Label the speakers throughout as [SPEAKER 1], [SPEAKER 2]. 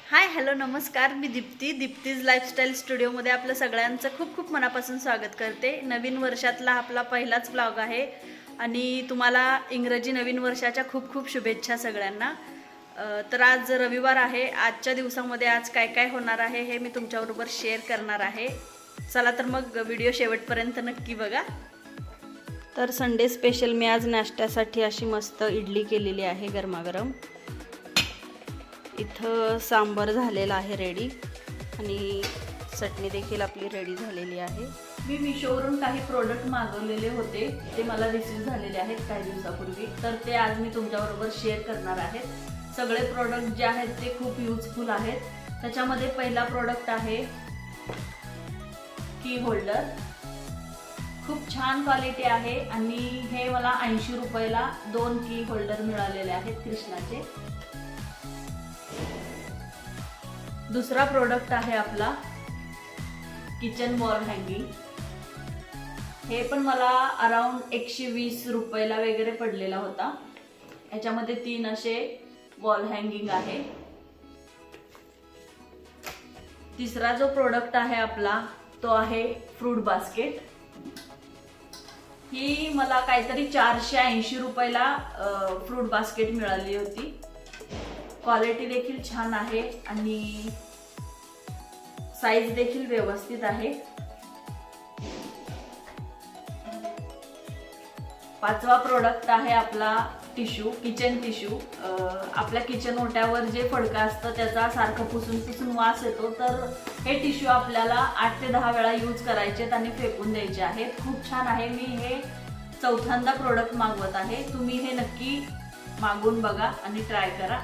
[SPEAKER 1] Hi hello नमस्कार, मी दीप्तीज lifestyle स्टुडिओमध्ये आपलं सगळ्यांचं खूप खूप मनापासून स्वागत करते। नवीन वर्षातला आपला पहिलाच ब्लॉग आहे आणि तुम्हाला इंग्रजी नवीन वर्षाच्या खूप खूप शुभेच्छा सगळ्यांना। तर आज रविवार आहे। आजच्या दिवसामध्ये आज काय काय होणार आहे हे मी तुमच्याबरोबर शेअर करणार आहे। चला तर मग व्हिडिओ शेवटपर्यंत नक्की बघा। तर संडे स्पेशल मी आज नाश्त्यासाठी अशी मस्त इडली केलेली आहे गरमागरम। इथं सांबार झालेला आहे रेडी आणि चटणी देखील आपली रेडी झालेली आहे। मी मिशोवरून काही प्रोडक्ट मागवलेले होते, ते मला रिसीव झालेले आहेत काही दिवसापूर्वी, तर ते आज मी तुमच्याबरोबर शेअर करणार आहे। सगळे प्रोडक्ट जे आहेत ते खूप युजफुल आहेत। त्याच्यामध्ये पहिला प्रोडक्ट आहे की होल्डर। खूप छान क्वालिटी आहे आणि हे मला 80 रुपयाला 2 की होल्डर मिळालेले आहेत कृष्णाचे। दूसरा प्रोडक्ट आहे आपला किचन वॉल हँगिंग। हे पण मला अराउंड 120 रुपयाला वगैरे पडलेला होता। याच्यामध्ये 3 असे वॉल हँगिंग आहे। तिसरा जो प्रोडक्ट आहे आपला तो आहे फ्रूट बास्केट। ही मला काहीतरी 480 रुपयाला फ्रूट बास्केट मिळाली होती। क्वालिटी देखील छान आहे आणि साइज देखील व्यवस्थित आहे। पाचवा प्रोडक्ट आहे आपला टिश्यू, किचन टिश्यू। आपल्या किचन ओट्यावर जे फडका असतं त्याचा सारखं पुसून पुसून वास येतो, तर हे टिश्यू आपल्याला 8 ते 10 वेळा यूज करायचे आणि फेकून द्यायचे आहेत। खूप छान आहे। मी हे चौथ्यांदा प्रोडक्ट मागवत आहे। तुम्ही हे नक्की मागवून बघा आणि ट्राय करा।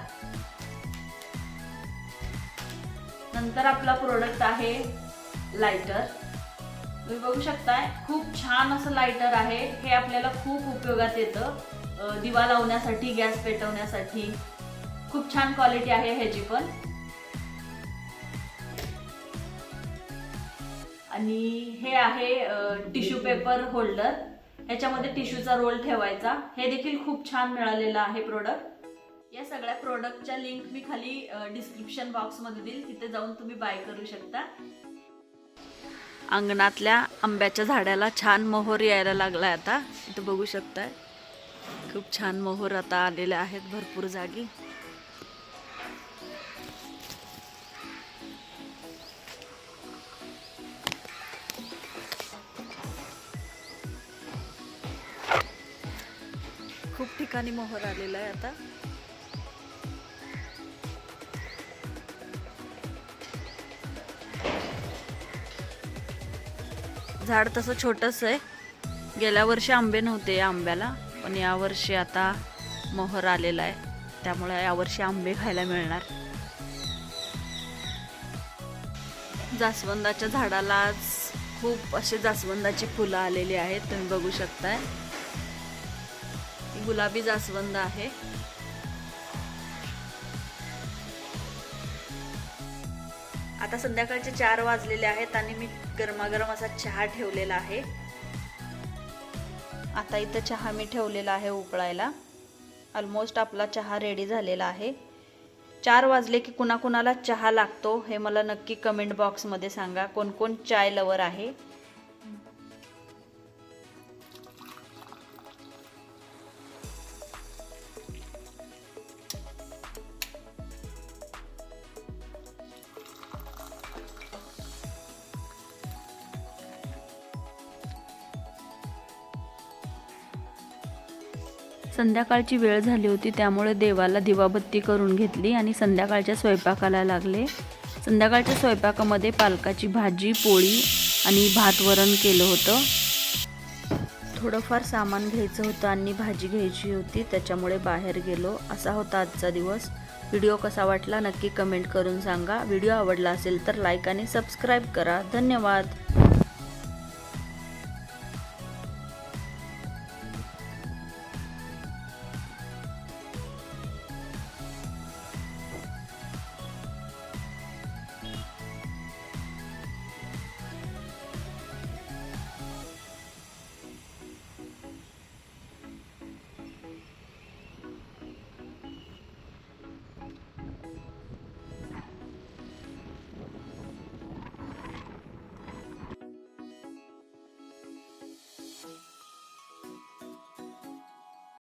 [SPEAKER 1] नंतर आपला प्रोडक्ट आहे लाइटर। तुम्ही बघू शकताय खूप छान असं लाइटर आहे। हे आपल्याला खूप उपयोगात येतं, दिवा लावण्यासाठी, गॅस पेटवण्यासाठी। खूप छान क्वालिटी आहे ह्याची पण। आणि हे आहे टिश्यू पेपर होल्डर। ह्याच्यामध्ये टिश्यूचा रोल ठेवायचा। हे देखील खूप छान मिळालेलं आहे प्रोडक्ट। या सगळ्या प्रोडक्टच्या लिंक मी खाली डिस्क्रिप्शन बॉक्समध्ये देईल, तिथे जाऊन तुम्ही बाय करू शकता। अंगणातल्या आंब्याच्या झाडाला छान मोहर यायला लागलाय आता। इथे बघू शकताय खूप छान मोहर आता आलेले आहेत भरपूर जागी। खूप ठिकाणी मोहर आलेला आहे आता। झाड तसं छोटंच आहे। गेल्या वर्षी आंबे नव्हते या आंब्याला, पण या वर्षी आता मोहर आलेला आहे, त्यामुळे या वर्षी आंबे खायला मिळणार। जास्वंदाच्या झाडाला आज खूप असे जास्वंदाची फुलं आलेली आहेत, तुम्ही बघू शकताय। गुलाबी जास्वंद आहे। आता संध्याकाळचे 4 वाजलेले आहेत आणि मी गरमागरम असा चहा ठेवलेला आहे। आता इथं चहा मी ठेवलेला आहे उकळायला। ऑलमोस्ट आपला चहा रेडी झालेला आहे। 4 वाजले की कुणाकुणाला चहा लागतो हे मला नक्की कमेंट बॉक्समध्ये सांगा, कोण कोण चाय लवर आहे। संध्याकाळची वेळ झाली होती, त्यामुळे देवाला दिवाबत्ती करून घेतली आणि संध्याकाळच्या स्वयंपाकाला लागले। संध्याकाळच्या स्वयंपाकामध्ये पालकाची भाजी, पोळी आणि भात वरण केलं होतं। थोडंफार सामान घ्यायचं होतं आणि भाजी घ्यायची होती, त्याच्यामुळे बाहेर गेलो। असा होता आजचा दिवस। व्हिडिओ कसा वाटला नक्की कमेंट करून सांगा। व्हिडिओ आवडला असेल तर लाईक आणि सबस्क्राईब करा। धन्यवाद।